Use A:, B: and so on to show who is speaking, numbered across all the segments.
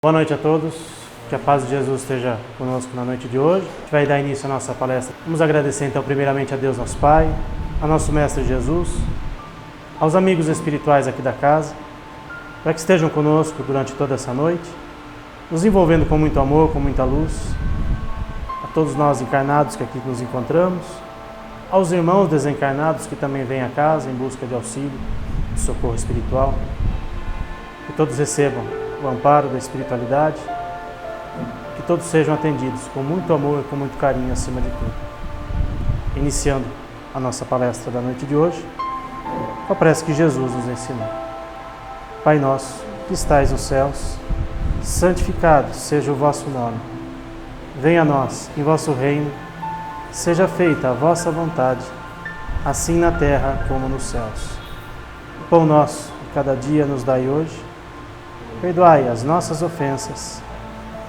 A: Boa noite a todos, que a paz de Jesus esteja conosco na noite de hoje. A gente vai dar início à nossa palestra. Vamos agradecer então primeiramente a Deus nosso Pai, a nosso Mestre Jesus, aos amigos espirituais aqui da casa, para que estejam conosco durante toda essa noite, nos envolvendo com muito amor, com muita luz, a todos nós encarnados que aqui nos encontramos, aos irmãos desencarnados que também vêm à casa em busca de auxílio, de socorro espiritual, que todos recebam o amparo da espiritualidade, que todos sejam atendidos com muito amor e com muito carinho acima de tudo. Iniciando a nossa palestra da noite de hoje, com a prece que Jesus nos ensinou. Pai nosso, que estais nos céus, santificado seja o vosso nome. Venha a nós, em vosso reino, seja feita a vossa vontade, assim na terra como nos céus. O pão nosso de cada dia nos dai hoje. Perdoai as nossas ofensas,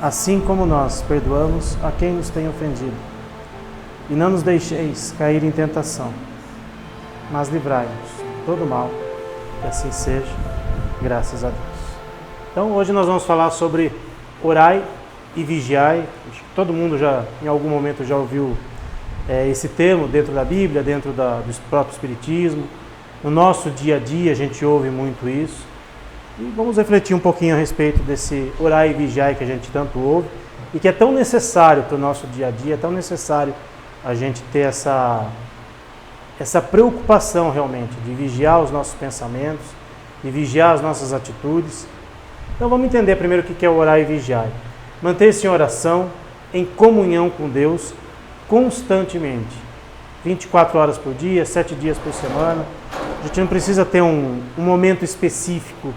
A: assim como nós perdoamos a quem nos tem ofendido. E não nos deixeis cair em tentação, mas livrai-nos de todo mal, que assim seja, graças a Deus. Então, hoje nós vamos falar sobre orai e vigiai. Acho que todo mundo já, em algum momento, já ouviu esse termo dentro da Bíblia, dentro do próprio Espiritismo. No nosso dia a dia, a gente ouve muito isso. E vamos refletir um pouquinho a respeito desse orar e vigiar que a gente tanto ouve e que é tão necessário para o nosso dia a dia, é tão necessário a gente ter essa preocupação realmente de vigiar os nossos pensamentos, de vigiar as nossas atitudes. Então vamos entender primeiro o que é orar e vigiar. Manter-se em oração, em comunhão com Deus, constantemente. 24 horas por dia, 7 dias por semana. A gente não precisa ter um momento específico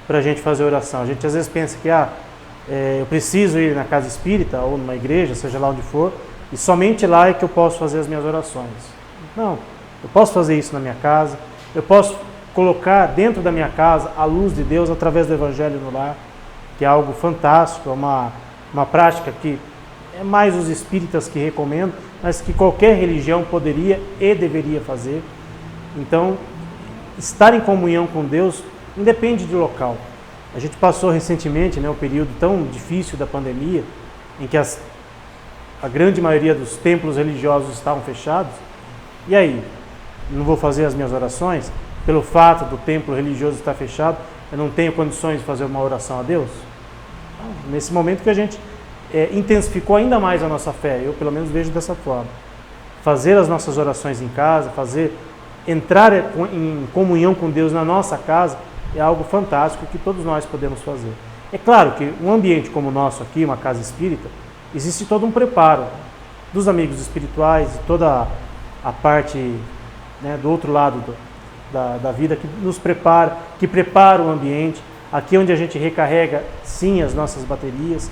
A: para a gente fazer oração. A gente às vezes pensa que eu preciso ir na casa espírita ou numa igreja, seja lá onde for, e somente lá é que eu posso fazer as minhas orações. Não, eu posso fazer isso na minha casa, eu posso colocar dentro da minha casa a luz de Deus através do Evangelho no lar, que é algo fantástico, é uma prática que é mais os espíritas que recomendam, mas que qualquer religião poderia e deveria fazer. Então, estar em comunhão com Deus independe do local. A gente passou recentemente um período tão difícil da pandemia, em que a grande maioria dos templos religiosos estavam fechados. E aí? Não vou fazer as minhas orações? Pelo fato do templo religioso estar fechado, eu não tenho condições de fazer uma oração a Deus? Nesse momento que a gente intensificou ainda mais a nossa fé, eu pelo menos vejo dessa forma. Fazer as nossas orações em casa, entrar em comunhão com Deus na nossa casa, é algo fantástico que todos nós podemos fazer. É claro que um ambiente como o nosso aqui, uma casa espírita, existe todo um preparo dos amigos espirituais e toda a parte do outro lado da vida que nos prepara, que prepara o ambiente. Aqui onde a gente recarrega, sim, as nossas baterias.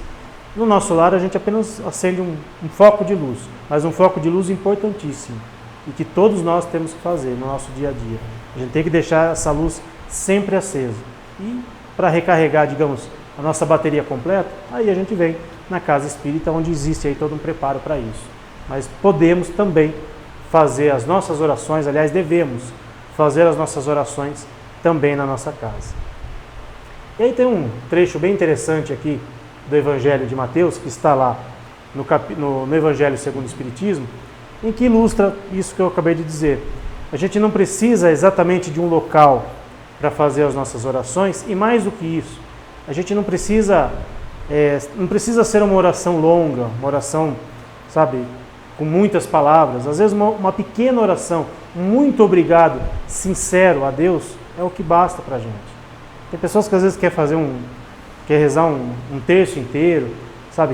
A: No nosso lar a gente apenas acende um foco de luz, mas um foco de luz importantíssimo e que todos nós temos que fazer no nosso dia a dia. A gente tem que deixar essa luz sempre acesa. E para recarregar, digamos, a nossa bateria completa, aí a gente vem na casa espírita, onde existe aí todo um preparo para isso. Mas podemos também fazer as nossas orações, aliás, devemos fazer as nossas orações também na nossa casa. E aí tem um trecho bem interessante aqui do Evangelho de Mateus, que está lá no Evangelho segundo o Espiritismo, em que ilustra isso que eu acabei de dizer. A gente não precisa exatamente de um local para fazer as nossas orações, e mais do que isso, a gente não precisa ser uma oração longa, uma oração, com muitas palavras. Às vezes uma pequena oração, muito obrigado, sincero a Deus, é o que basta para a gente. Tem pessoas que às vezes quer rezar um terço inteiro,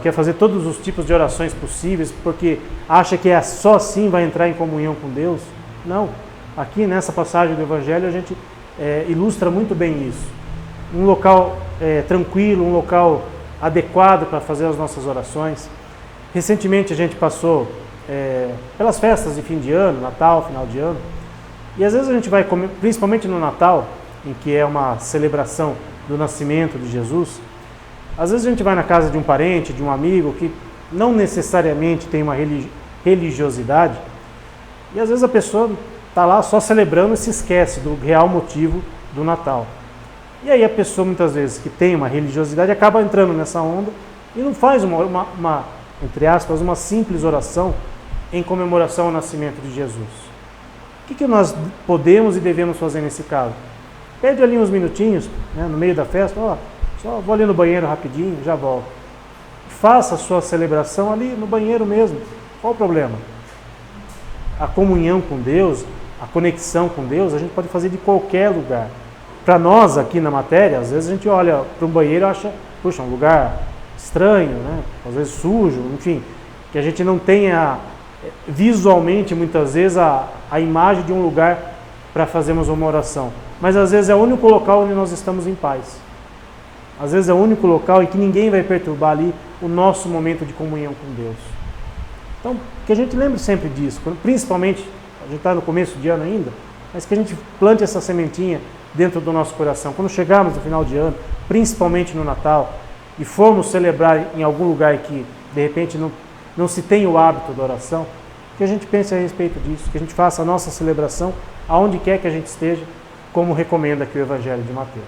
A: quer fazer todos os tipos de orações possíveis, porque acha que só assim vai entrar em comunhão com Deus. Não, aqui nessa passagem do Evangelho a gente ilustra muito bem isso. Um local tranquilo, um local adequado para fazer as nossas orações. Recentemente a gente passou pelas festas de fim de ano, Natal, final de ano, e às vezes a gente vai comer, principalmente no Natal, em que é uma celebração do nascimento de Jesus, às vezes a gente vai na casa de um parente, de um amigo, que não necessariamente tem uma religiosidade, e às vezes a pessoa está lá só celebrando e se esquece do real motivo do Natal. E aí a pessoa, muitas vezes, que tem uma religiosidade, acaba entrando nessa onda e não faz entre aspas, uma simples oração em comemoração ao nascimento de Jesus. O que nós podemos e devemos fazer nesse caso? Pede ali uns minutinhos, né, no meio da festa, só vou ali no banheiro rapidinho, já volto. Faça a sua celebração ali no banheiro mesmo. Qual o problema? A comunhão com Deus, a conexão com Deus, a gente pode fazer de qualquer lugar. Para nós aqui na matéria, às vezes a gente olha para um banheiro e acha, puxa, um lugar estranho, né? Às vezes sujo, enfim, que a gente não tenha visualmente, muitas vezes, a imagem de um lugar para fazermos uma oração. Mas às vezes é o único local onde nós estamos em paz. Às vezes é o único local em que ninguém vai perturbar ali o nosso momento de comunhão com Deus. Então, que a gente lembre sempre disso, principalmente, a gente está no começo de ano ainda, mas que a gente plante essa sementinha dentro do nosso coração. Quando chegarmos no final de ano, principalmente no Natal, e formos celebrar em algum lugar que, de repente, não se tem o hábito da oração, que a gente pense a respeito disso, que a gente faça a nossa celebração aonde quer que a gente esteja, como recomenda aqui o Evangelho de Mateus.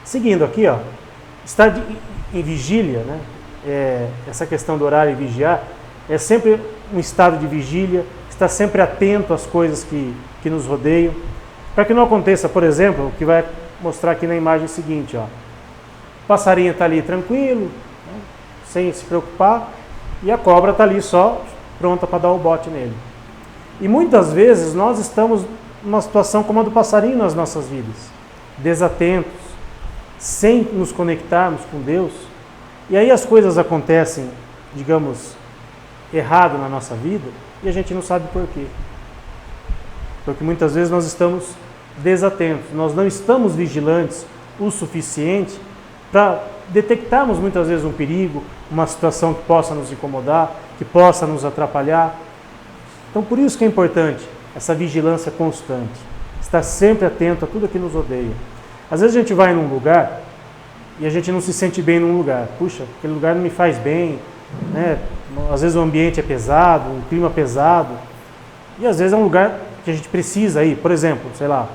A: Seguindo aqui, estar em vigília, né? Essa questão do orar e vigiar, é sempre um estado de vigília, estar sempre atento às coisas que nos rodeiam, para que não aconteça, por exemplo, o que vai mostrar aqui na imagem seguinte, o passarinho está ali tranquilo, né, sem se preocupar, e a cobra está ali só pronta para dar o bote nele. E muitas vezes nós estamos numa situação como a do passarinho nas nossas vidas, desatentos, sem nos conectarmos com Deus, e aí as coisas acontecem, digamos, errado na nossa vida, e a gente não sabe por quê. Porque muitas vezes nós estamos desatentos, nós não estamos vigilantes o suficiente para detectarmos muitas vezes um perigo, uma situação que possa nos incomodar, que possa nos atrapalhar. Então por isso que é importante essa vigilância constante, estar sempre atento a tudo que nos rodeia. Às vezes a gente vai num lugar e a gente não se sente bem num lugar. Puxa, aquele lugar não me faz bem, né? Às vezes o ambiente é pesado, um clima pesado, e às vezes é um lugar que a gente precisa ir, por exemplo, sei lá,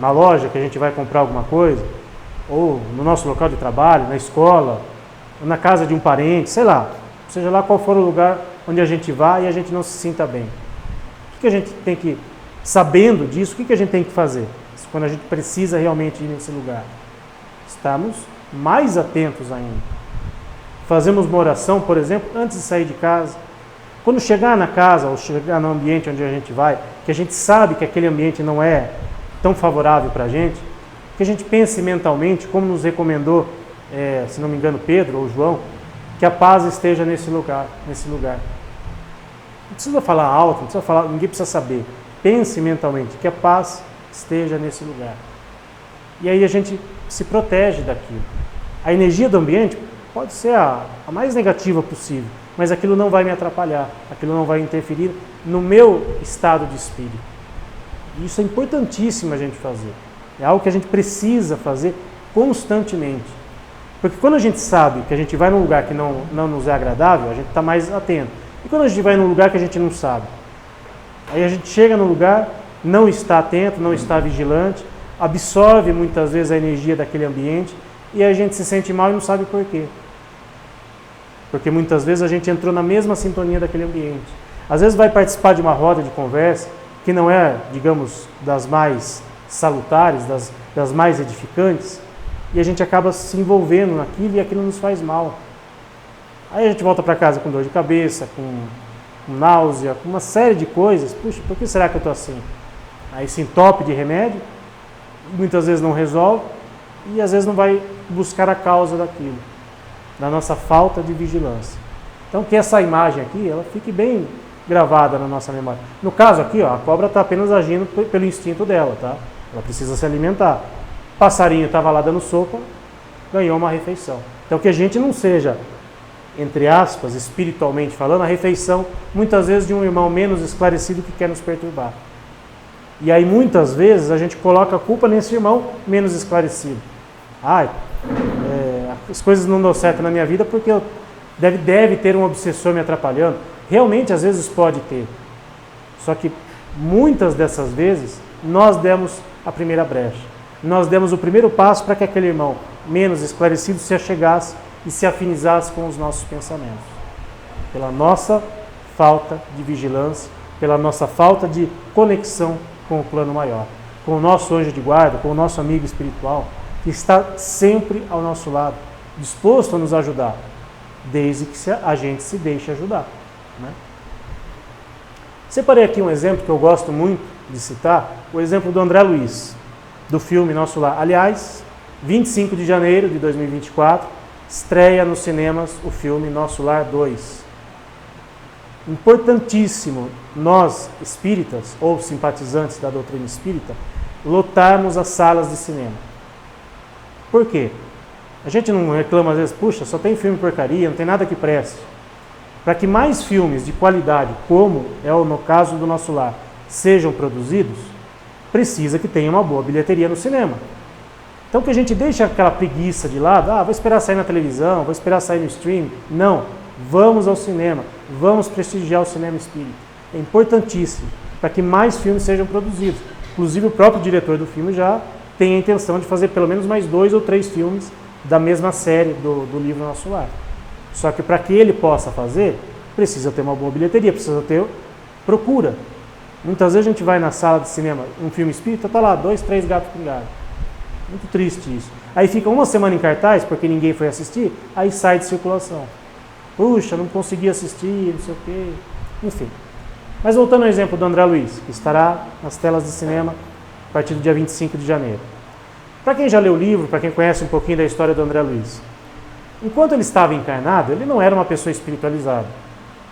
A: na loja que a gente vai comprar alguma coisa, ou no nosso local de trabalho, na escola, ou na casa de um parente, sei lá, seja lá qual for o lugar onde a gente vai e a gente não se sinta bem. O que a gente tem que, sabendo disso, o que a gente tem que fazer quando a gente precisa realmente ir nesse lugar? Estamos mais atentos ainda. Fazemos uma oração, por exemplo, antes de sair de casa. Quando chegar na casa ou chegar no ambiente onde a gente vai, que a gente sabe que aquele ambiente não é tão favorável para a gente, que a gente pense mentalmente, como nos recomendou, se não me engano, Pedro ou João, que a paz esteja nesse lugar. Não precisa falar alto, não precisa falar, ninguém precisa saber. Pense mentalmente que a paz esteja nesse lugar. E aí a gente se protege daquilo. A energia do ambiente pode ser a mais negativa possível, mas aquilo não vai me atrapalhar, aquilo não vai interferir no meu estado de espírito. E isso é importantíssimo a gente fazer. É algo que a gente precisa fazer constantemente. Porque quando a gente sabe que a gente vai num lugar que não nos é agradável, a gente está mais atento. E quando a gente vai num lugar que a gente não sabe, aí a gente chega no lugar, não está atento, não está vigilante, absorve muitas vezes a energia daquele ambiente e a gente se sente mal e não sabe por quê. Porque muitas vezes a gente entrou na mesma sintonia daquele ambiente. Às vezes vai participar de uma roda de conversa que não é, digamos, das mais salutares, das mais edificantes, e a gente acaba se envolvendo naquilo e aquilo nos faz mal. Aí a gente volta para casa com dor de cabeça, com náusea, com uma série de coisas. Puxa, por que será que eu estou assim? Aí se entope de remédio, muitas vezes não resolve, e às vezes não vai buscar a causa daquilo, da nossa falta de vigilância. Então que essa imagem aqui, ela fique bem gravada na nossa memória. No caso aqui, a cobra está apenas agindo pelo instinto dela, tá? Ela precisa se alimentar. O passarinho estava lá dando sopa, ganhou uma refeição. Então que a gente não seja, entre aspas, espiritualmente falando, a refeição, muitas vezes, de um irmão menos esclarecido que quer nos perturbar. E aí, muitas vezes, a gente coloca a culpa nesse irmão menos esclarecido. As coisas não dão certo na minha vida porque deve ter um obsessor me atrapalhando. Realmente, às vezes, pode ter. Só que, muitas dessas vezes, nós demos a primeira brecha. nós demos o primeiro passo para que aquele irmão menos esclarecido se achegasse e se afinizasse com os nossos pensamentos. Pela nossa falta de vigilância, pela nossa falta de conexão com o plano maior, com o nosso anjo de guarda, com o nosso amigo espiritual, que está sempre ao nosso lado, disposto a nos ajudar, desde que a gente se deixe ajudar, né? Separei aqui um exemplo que eu gosto muito de citar, o exemplo do André Luiz, do filme Nosso Lar. Aliás, 25 de janeiro de 2024, estreia nos cinemas o filme Nosso Lar 2. Importantíssimo nós, espíritas ou simpatizantes da doutrina espírita, lotarmos as salas de cinema. Por quê? A gente não reclama às vezes, puxa, só tem filme porcaria, não tem nada que preste. Para que mais filmes de qualidade, como é no caso do Nosso Lar, sejam produzidos, precisa que tenha uma boa bilheteria no cinema. Então que a gente deixe aquela preguiça de lado, vou esperar sair na televisão, vou esperar sair no stream. Não, vamos ao cinema, vamos prestigiar o cinema espírita. É importantíssimo para que mais filmes sejam produzidos. Inclusive o próprio diretor do filme já tem a intenção de fazer pelo menos mais 2 ou 3 filmes da mesma série do livro Nosso Lar. Só que para que ele possa fazer, precisa ter uma boa bilheteria, precisa ter procura. Muitas vezes a gente vai na sala de cinema, um filme espírita, está lá, 2, 3 gatos pingados. Muito triste isso. Aí fica uma semana em cartaz, porque ninguém foi assistir, aí sai de circulação. Puxa, não consegui assistir, não sei o quê. Enfim. Mas voltando ao exemplo do André Luiz, que estará nas telas de cinema a partir do dia 25 de janeiro. Para quem já leu o livro, para quem conhece um pouquinho da história do André Luiz, enquanto ele estava encarnado, ele não era uma pessoa espiritualizada.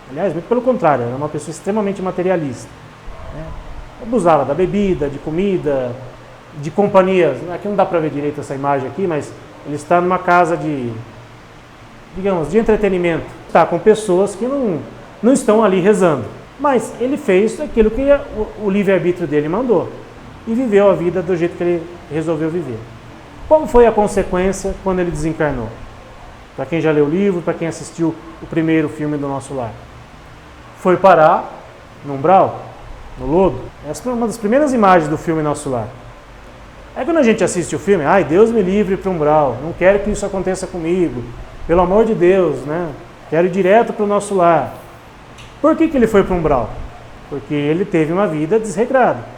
A: Aliás, muito pelo contrário, era uma pessoa extremamente materialista. Abusava da bebida, de comida, de companhias. Aqui não dá para ver direito essa imagem aqui, mas ele está numa casa de entretenimento. Está com pessoas que não estão ali rezando. Mas ele fez aquilo que o livre-arbítrio dele mandou. E viveu a vida do jeito que ele resolveu viver. Qual foi a consequência quando ele desencarnou? Para quem já leu o livro, para quem assistiu o primeiro filme do Nosso Lar. Foi parar no umbral, no lodo. Essa é uma das primeiras imagens do filme Nosso Lar. Aí quando a gente assiste o filme, Deus me livre para o umbral, não quero que isso aconteça comigo, pelo amor de Deus, né? Quero ir direto para o Nosso Lar. Por que ele foi para o umbral? Porque ele teve uma vida desregrada.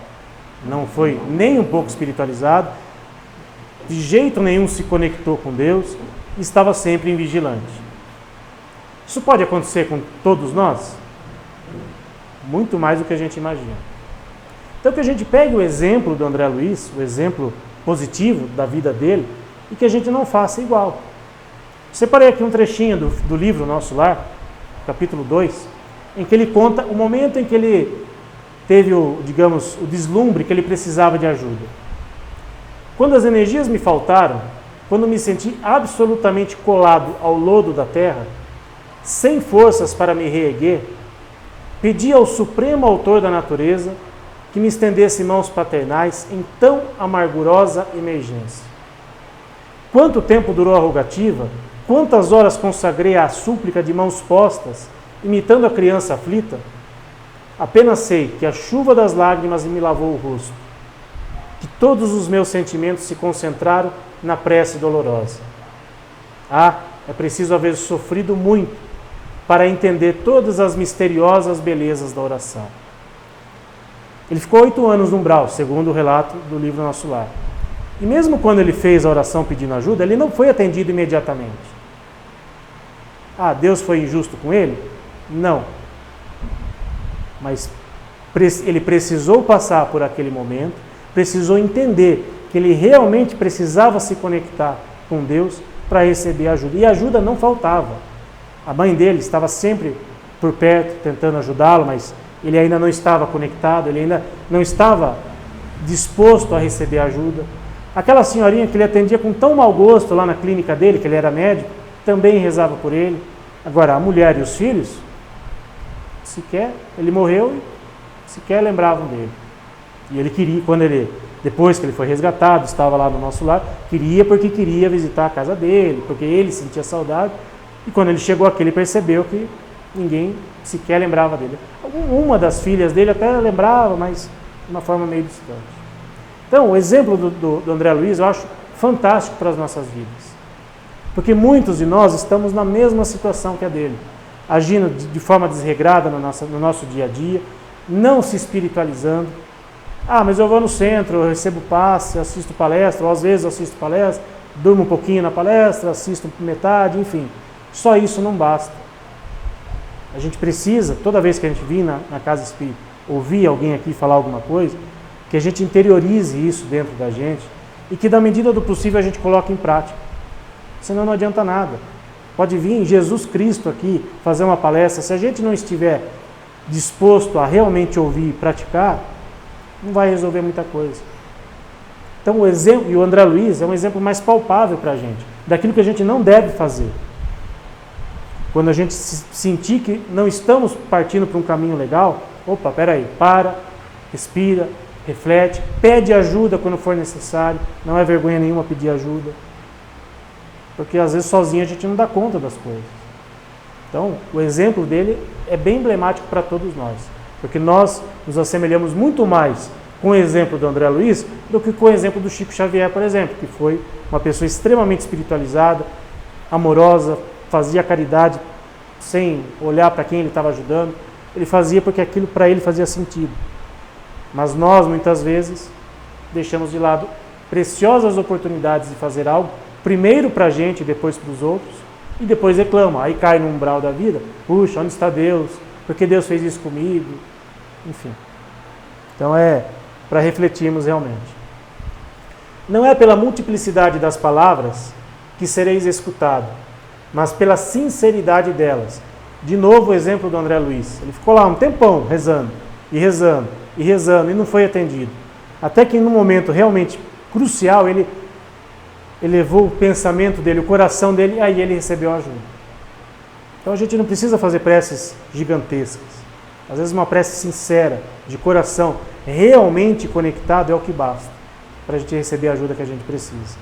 A: Não foi nem um pouco espiritualizado, de jeito nenhum se conectou com Deus, estava sempre em vigilante. Isso pode acontecer com todos nós? Muito mais do que a gente imagina. Então que a gente pegue o exemplo do André Luiz, o exemplo positivo da vida dele, e que a gente não faça igual. Separei aqui um trechinho do livro Nosso Lar, capítulo 2, em que ele conta o momento em que ele teve o deslumbre que ele precisava de ajuda. Quando as energias me faltaram, quando me senti absolutamente colado ao lodo da terra, sem forças para me reerguer, pedi ao Supremo Autor da natureza que me estendesse mãos paternais em tão amargurosa emergência. Quanto tempo durou a rogativa? Quantas horas consagrei à súplica de mãos postas, imitando a criança aflita? Apenas sei que a chuva das lágrimas me lavou o rosto, que todos os meus sentimentos se concentraram na prece dolorosa. É preciso haver sofrido muito para entender todas as misteriosas belezas da oração. Ele ficou 8 anos no umbral, segundo o relato do livro Nosso Lar. E mesmo quando ele fez a oração pedindo ajuda, ele não foi atendido imediatamente. Deus foi injusto com ele? Não. Mas ele precisou passar por aquele momento, precisou entender que ele realmente precisava se conectar com Deus para receber ajuda. E a ajuda não faltava. A mãe dele estava sempre por perto, tentando ajudá-lo, mas ele ainda não estava conectado, ele ainda não estava disposto a receber ajuda. Aquela senhorinha que ele atendia com tão mau gosto lá na clínica dele, que ele era médico, também rezava por ele. Agora, a mulher e os filhos, ele morreu e sequer lembravam dele. E ele queria, depois que ele foi resgatado, estava lá no Nosso Lar, porque queria visitar a casa dele, porque ele sentia saudade. E quando ele chegou aqui, ele percebeu que ninguém sequer lembrava dele. Uma das filhas dele até lembrava, mas de uma forma meio distante. Então, o exemplo do André Luiz eu acho fantástico para as nossas vidas. Porque muitos de nós estamos na mesma situação que a dele, agindo de forma desregrada no nosso dia a dia, não se espiritualizando. Ah, mas eu vou no centro, eu recebo passe, assisto palestra, ou às vezes eu assisto palestra, durmo um pouquinho na palestra, assisto metade, enfim. Só isso não basta. A gente precisa, toda vez que a gente vir na casa espírita, ouvir alguém aqui falar alguma coisa, que a gente interiorize isso dentro da gente e que, na medida do possível, a gente coloque em prática. Senão não adianta nada. Pode vir Jesus Cristo aqui fazer uma palestra, se a gente não estiver disposto a realmente ouvir e praticar, não vai resolver muita coisa. Então o exemplo, e o André Luiz é um exemplo mais palpável para a gente, daquilo que a gente não deve fazer. Quando a gente sentir que não estamos partindo para um caminho legal, opa, peraí, para, respira, reflete, pede ajuda quando for necessário, não é vergonha nenhuma pedir ajuda, porque às vezes sozinho a gente não dá conta das coisas. Então, o exemplo dele é bem emblemático para todos nós, porque nós nos assemelhamos muito mais com o exemplo do André Luiz do que com o exemplo do Chico Xavier, por exemplo, que foi uma pessoa extremamente espiritualizada, amorosa, fazia caridade sem olhar para quem ele estava ajudando. Ele fazia porque aquilo para ele fazia sentido. Mas nós, muitas vezes, deixamos de lado preciosas oportunidades de fazer algo, primeiro para a gente, depois para os outros, e depois reclama. Aí cai no umbral da vida, puxa, onde está Deus? Por que Deus fez isso comigo? Enfim. Então é para refletirmos realmente. Não é pela multiplicidade das palavras que sereis escutado, mas pela sinceridade delas. De novo o exemplo do André Luiz. Ele ficou lá um tempão rezando, e rezando, e rezando, e não foi atendido. Até que num momento realmente crucial, ele elevou o pensamento dele, o coração dele, e aí ele recebeu ajuda. Então a gente não precisa fazer preces gigantescas. Às vezes uma prece sincera, de coração, realmente conectado é o que basta para a gente receber a ajuda que a gente precisa.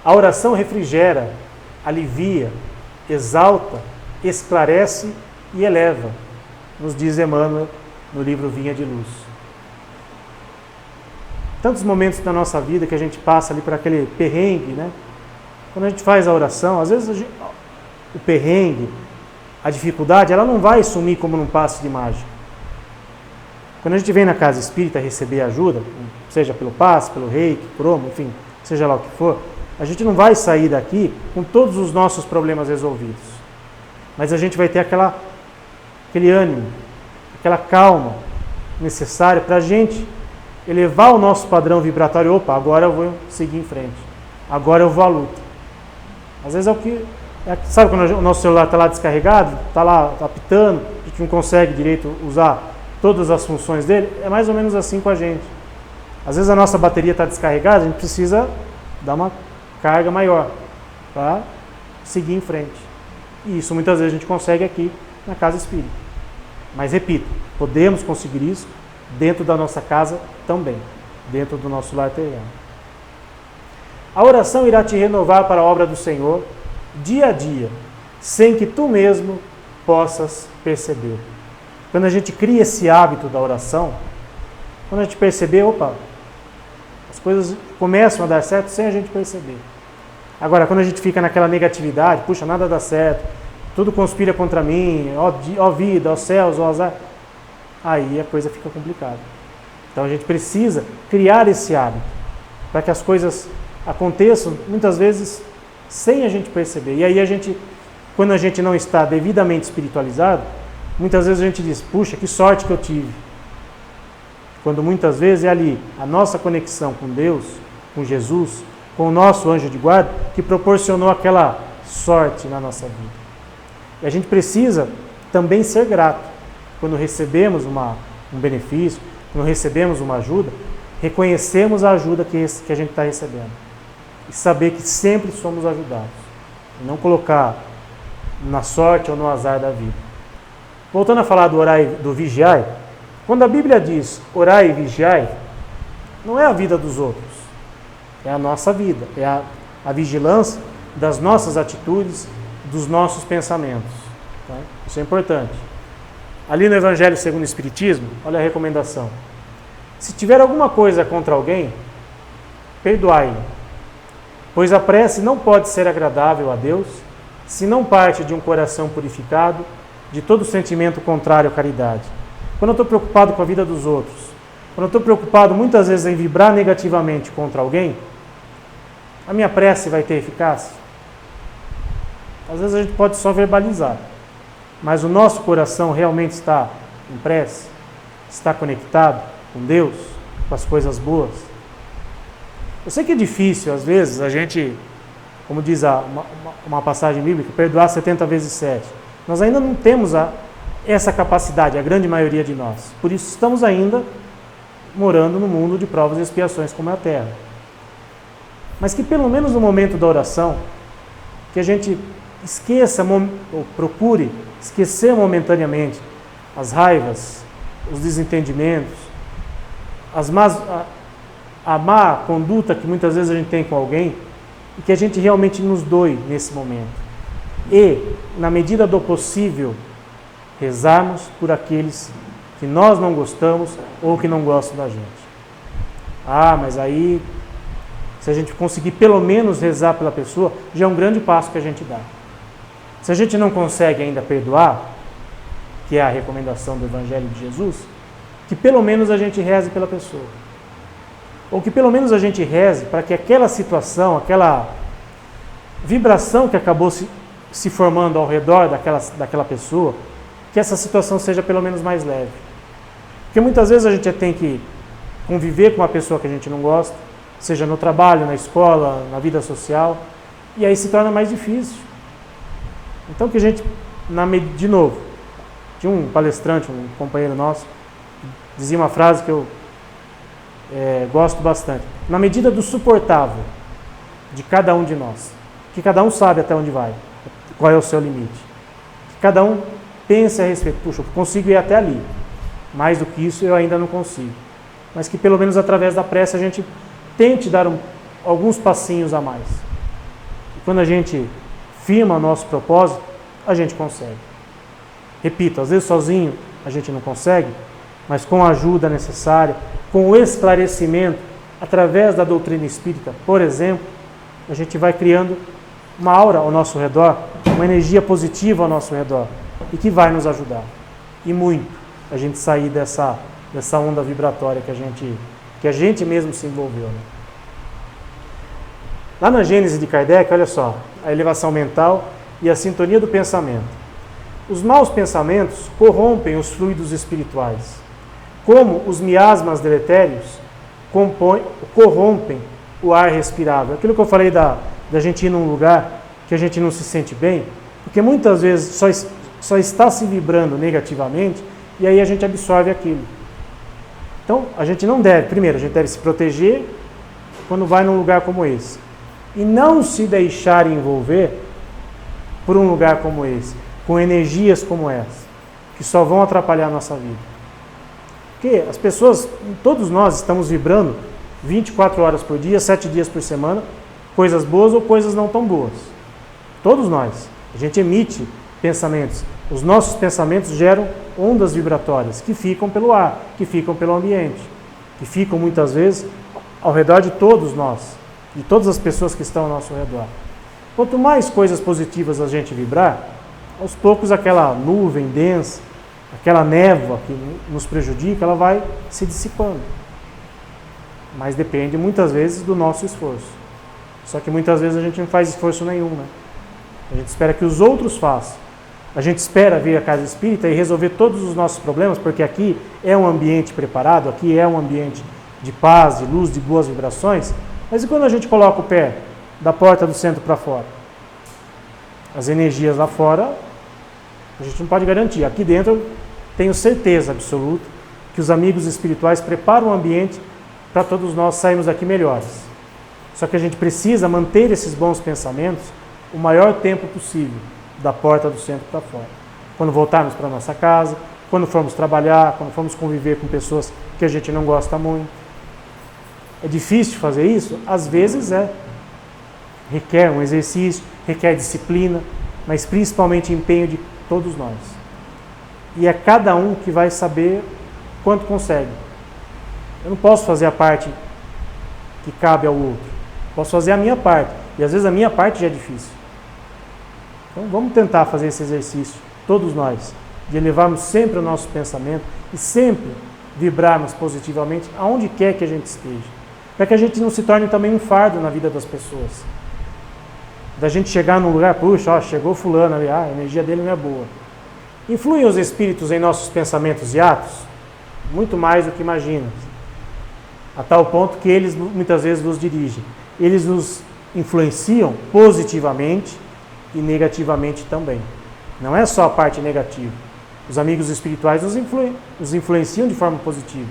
A: A oração refrigera, alivia, exalta, esclarece e eleva, nos diz Emmanuel no livro Vinha de Luz. Tantos momentos da nossa vida que a gente passa ali por aquele perrengue, né? Quando a gente faz a oração, às vezes o perrengue, a dificuldade, ela não vai sumir como num passe de mágica. Quando a gente vem na casa espírita receber ajuda, seja pelo passe, pelo reiki, cromo, enfim, seja lá o que for, a gente não vai sair daqui com todos os nossos problemas resolvidos. Mas a gente vai ter aquele ânimo, aquela calma necessária para a gente elevar o nosso padrão vibratório. Opa, agora eu vou seguir em frente. Agora eu vou à luta. Às vezes é o que... sabe quando o nosso celular está lá descarregado, está lá apitando, a gente não consegue direito usar todas as funções dele? É mais ou menos assim com a gente. Às vezes a nossa bateria está descarregada, a gente precisa dar uma carga maior para seguir em frente. E isso muitas vezes a gente consegue aqui na casa espírita. Mas repito, podemos conseguir isso dentro da nossa casa também, dentro do nosso lar terreno. A oração irá te renovar para a obra do Senhor dia a dia, sem que tu mesmo possas perceber. Quando a gente cria esse hábito da oração, quando a gente perceber, opa, as coisas começam a dar certo sem a gente perceber. Agora, quando a gente fica naquela negatividade, puxa, nada dá certo, tudo conspira contra mim, ó vida, ó céus, ó azar, aí a coisa fica complicada. Então a gente precisa criar esse hábito, para que as coisas aconteçam, muitas vezes, sem a gente perceber. E aí a gente, quando a gente não está devidamente espiritualizado, muitas vezes a gente diz, puxa, que sorte que eu tive. Quando muitas vezes é ali a nossa conexão com Deus, com Jesus, com o nosso anjo de guarda, que proporcionou aquela sorte na nossa vida. E a gente precisa também ser grato. Quando recebemos um benefício, quando recebemos uma ajuda, reconhecemos a ajuda que a gente está recebendo. E saber que sempre somos ajudados. E não colocar na sorte ou no azar da vida. Voltando a falar do orar e do vigiar, quando a Bíblia diz orar e vigiar, não é a vida dos outros, é a nossa vida, é a vigilância das nossas atitudes, dos nossos pensamentos. Tá? Isso é importante. Ali no Evangelho segundo o Espiritismo, olha a recomendação. Se tiver alguma coisa contra alguém, perdoai-lhe, pois a prece não pode ser agradável a Deus se não parte de um coração purificado de todo sentimento contrário à caridade. Quando eu estou preocupado com a vida dos outros, quando eu estou preocupado muitas vezes em vibrar negativamente contra alguém, a minha prece vai ter eficácia? Às vezes a gente pode só verbalizar, mas o nosso coração realmente está em prece? Está conectado com Deus, com as coisas boas? Eu sei que é difícil, às vezes, a gente, como diz uma passagem bíblica, perdoar 70 vezes 7. Nós ainda não temos essa capacidade, a grande maioria de nós. Por isso estamos ainda morando no mundo de provas e expiações como é a Terra. Mas que pelo menos no momento da oração, que a gente esqueça, ou procure esquecer momentaneamente as raivas, os desentendimentos, a má conduta que muitas vezes a gente tem com alguém, e que a gente realmente nos doe nesse momento. E, na medida do possível, rezarmos por aqueles que nós não gostamos ou que não gostam da gente. Mas aí, se a gente conseguir pelo menos rezar pela pessoa, já é um grande passo que a gente dá. Se a gente não consegue ainda perdoar, que é a recomendação do Evangelho de Jesus, que pelo menos a gente reze pela pessoa. Ou que pelo menos a gente reze para que aquela situação, aquela vibração que acabou se formando ao redor daquela pessoa, que essa situação seja pelo menos mais leve. Porque muitas vezes a gente tem que conviver com uma pessoa que a gente não gosta, seja no trabalho, na escola, na vida social, e aí se torna mais difícil. Então que a gente, de novo, tinha um palestrante, um companheiro nosso, dizia uma frase que eu gosto bastante. Na medida do suportável de cada um de nós, que cada um sabe até onde vai, qual é o seu limite. Que cada um pense a respeito, puxa, eu consigo ir até ali, mais do que isso eu ainda não consigo. Mas que pelo menos através da prece a gente tente dar alguns passinhos a mais. E quando a gente firma o nosso propósito, a gente consegue. Repito, às vezes sozinho a gente não consegue, mas com a ajuda necessária, com o esclarecimento, através da doutrina espírita, por exemplo, a gente vai criando uma aura ao nosso redor, uma energia positiva ao nosso redor, e que vai nos ajudar. E muito, a gente sair dessa onda vibratória que a gente mesmo se envolveu. Né? Lá na Gênese de Kardec, olha só, a elevação mental e a sintonia do pensamento. Os maus pensamentos corrompem os fluidos espirituais, como os miasmas deletérios corrompem o ar respirável. Aquilo que eu falei da gente ir num lugar que a gente não se sente bem, porque muitas vezes só está se vibrando negativamente e aí a gente absorve aquilo. Então, a gente não deve, primeiro, a gente deve se proteger quando vai num lugar como esse. E não se deixar envolver por um lugar como esse, com energias como essa, que só vão atrapalhar a nossa vida. Porque as pessoas, todos nós estamos vibrando 24 horas por dia, 7 dias por semana, coisas boas ou coisas não tão boas. Todos nós. A gente emite pensamentos. Os nossos pensamentos geram ondas vibratórias que ficam pelo ar, que ficam pelo ambiente, que ficam muitas vezes ao redor de todos nós, de todas as pessoas que estão ao nosso redor. Quanto mais coisas positivas a gente vibrar, aos poucos aquela nuvem densa, aquela névoa que nos prejudica, ela vai se dissipando. Mas depende muitas vezes do nosso esforço. Só que muitas vezes a gente não faz esforço nenhum, né? A gente espera que os outros façam. A gente espera vir à casa espírita e resolver todos os nossos problemas, porque aqui é um ambiente preparado, aqui é um ambiente de paz, de luz, de boas vibrações. Mas e quando a gente coloca o pé da porta do centro para fora? As energias lá fora, a gente não pode garantir. Aqui dentro, tenho certeza absoluta que os amigos espirituais preparam o ambiente para todos nós sairmos daqui melhores. Só que a gente precisa manter esses bons pensamentos o maior tempo possível, da porta do centro para fora. Quando voltarmos para a nossa casa, quando formos trabalhar, quando formos conviver com pessoas que a gente não gosta muito. É difícil fazer isso? Às vezes é. Requer um exercício, requer disciplina, mas principalmente empenho de todos nós. E é cada um que vai saber quanto consegue. Eu não posso fazer a parte que cabe ao outro. Posso fazer a minha parte. E às vezes a minha parte já é difícil. Então vamos tentar fazer esse exercício, todos nós, de elevarmos sempre o nosso pensamento e sempre vibrarmos positivamente aonde quer que a gente esteja. Para que a gente não se torne também um fardo na vida das pessoas. Da gente chegar num lugar, puxa, ó, chegou fulano ali, a energia dele não é boa. Influem os espíritos em nossos pensamentos e atos? Muito mais do que imaginamos. A tal ponto que eles muitas vezes nos dirigem. Eles nos influenciam positivamente e negativamente também. Não é só a parte negativa. Os amigos espirituais nos influenciam de forma positiva,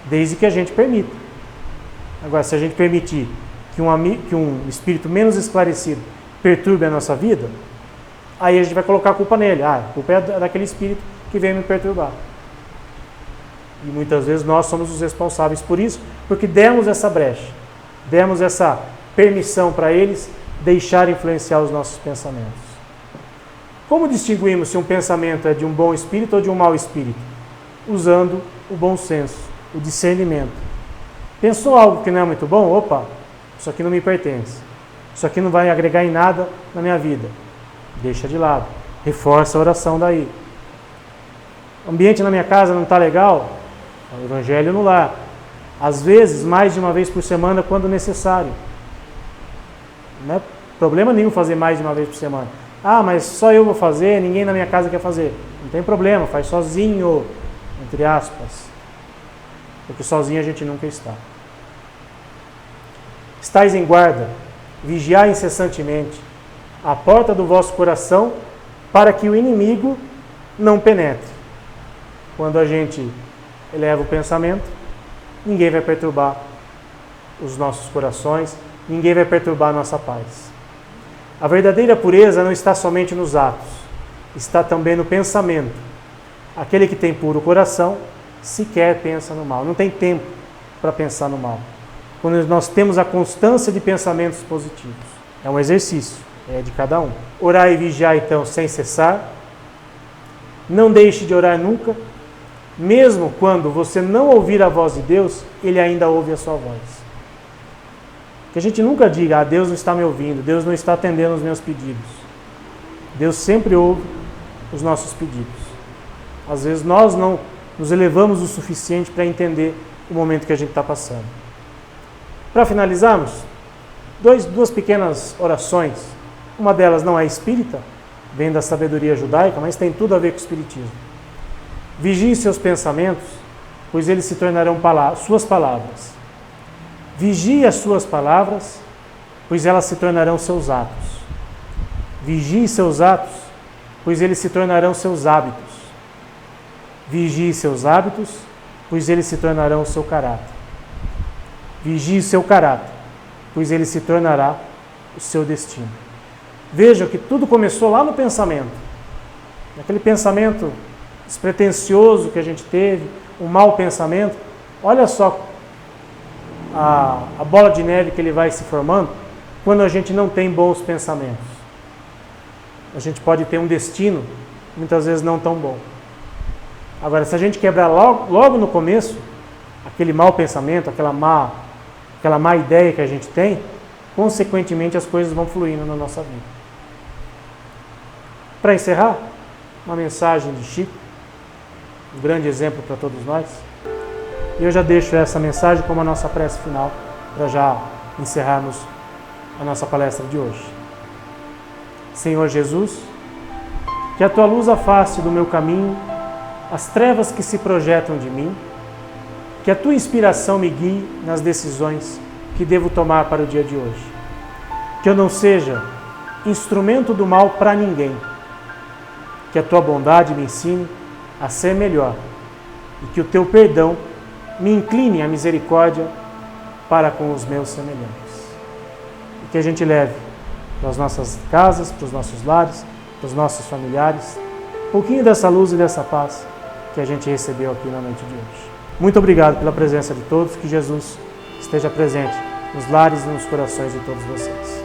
A: desde que a gente permita. Agora, se a gente permitir que um espírito menos esclarecido perturbe a nossa vida, aí a gente vai colocar a culpa nele. Ah, a culpa é daquele espírito que veio me perturbar. E muitas vezes nós somos os responsáveis por isso, porque demos essa brecha, demos essa permissão para eles deixar influenciar os nossos pensamentos. Como distinguimos se um pensamento é de um bom espírito ou de um mau espírito? Usando o bom senso, o discernimento. Pensou algo que não é muito bom? Opa, isso aqui não me pertence. Isso aqui não vai agregar em nada na minha vida. Deixa de lado. Reforça a oração daí. O ambiente na minha casa não está legal? O evangelho no lar. Às vezes, mais de uma vez por semana, quando necessário. Não é problema nenhum fazer mais de uma vez por semana. Ah, mas só eu vou fazer, ninguém na minha casa quer fazer. Não tem problema, faz sozinho, entre aspas. Porque sozinho a gente nunca está. Estais em guarda, vigiai incessantemente a porta do vosso coração, para que o inimigo não penetre. Quando a gente eleva o pensamento, ninguém vai perturbar os nossos corações, ninguém vai perturbar a nossa paz. A verdadeira pureza não está somente nos atos, está também no pensamento. Aquele que tem puro coração sequer pensa no mal, não tem tempo para pensar no mal. Quando nós temos a constância de pensamentos positivos, é um exercício, é de cada um. Orar e vigiar então sem cessar, não deixe de orar nunca, mesmo quando você não ouvir a voz de Deus, Ele ainda ouve a sua voz. Que a gente nunca diga, Deus não está me ouvindo, Deus não está atendendo os meus pedidos. Deus sempre ouve os nossos pedidos. Às vezes nós não nos elevamos o suficiente para entender o momento que a gente está passando. Para finalizarmos, duas pequenas orações. Uma delas não é espírita, vem da sabedoria judaica, mas tem tudo a ver com o espiritismo. Vigie seus pensamentos, pois eles se tornarão suas palavras. Vigie as suas palavras, pois elas se tornarão seus atos. Vigie seus atos, pois eles se tornarão seus hábitos. Vigie seus hábitos, pois eles se tornarão o seu caráter. Vigie seu caráter, pois ele se tornará o seu destino. Vejam que tudo começou lá no pensamento. Naquele pensamento despretensioso que a gente teve, um mau pensamento. Olha só a bola de neve que ele vai se formando quando a gente não tem bons pensamentos. A gente pode ter um destino, muitas vezes não tão bom. Agora, se a gente quebrar logo no começo, aquele mau pensamento, aquela má ideia que a gente tem, consequentemente as coisas vão fluindo na nossa vida. Para encerrar, uma mensagem de Chico, um grande exemplo para todos nós. E eu já deixo essa mensagem como a nossa prece final, para já encerrarmos a nossa palestra de hoje. Senhor Jesus, que a Tua luz afaste do meu caminho as trevas que se projetam de mim, que a Tua inspiração me guie nas decisões que devo tomar para o dia de hoje. Que eu não seja instrumento do mal para ninguém. Que a Tua bondade me ensine a ser melhor e que o Teu perdão me incline à misericórdia para com os meus semelhantes. E que a gente leve para as nossas casas, para os nossos lares, para os nossos familiares, um pouquinho dessa luz e dessa paz que a gente recebeu aqui na noite de hoje. Muito obrigado pela presença de todos, que Jesus esteja presente nos lares e nos corações de todos vocês.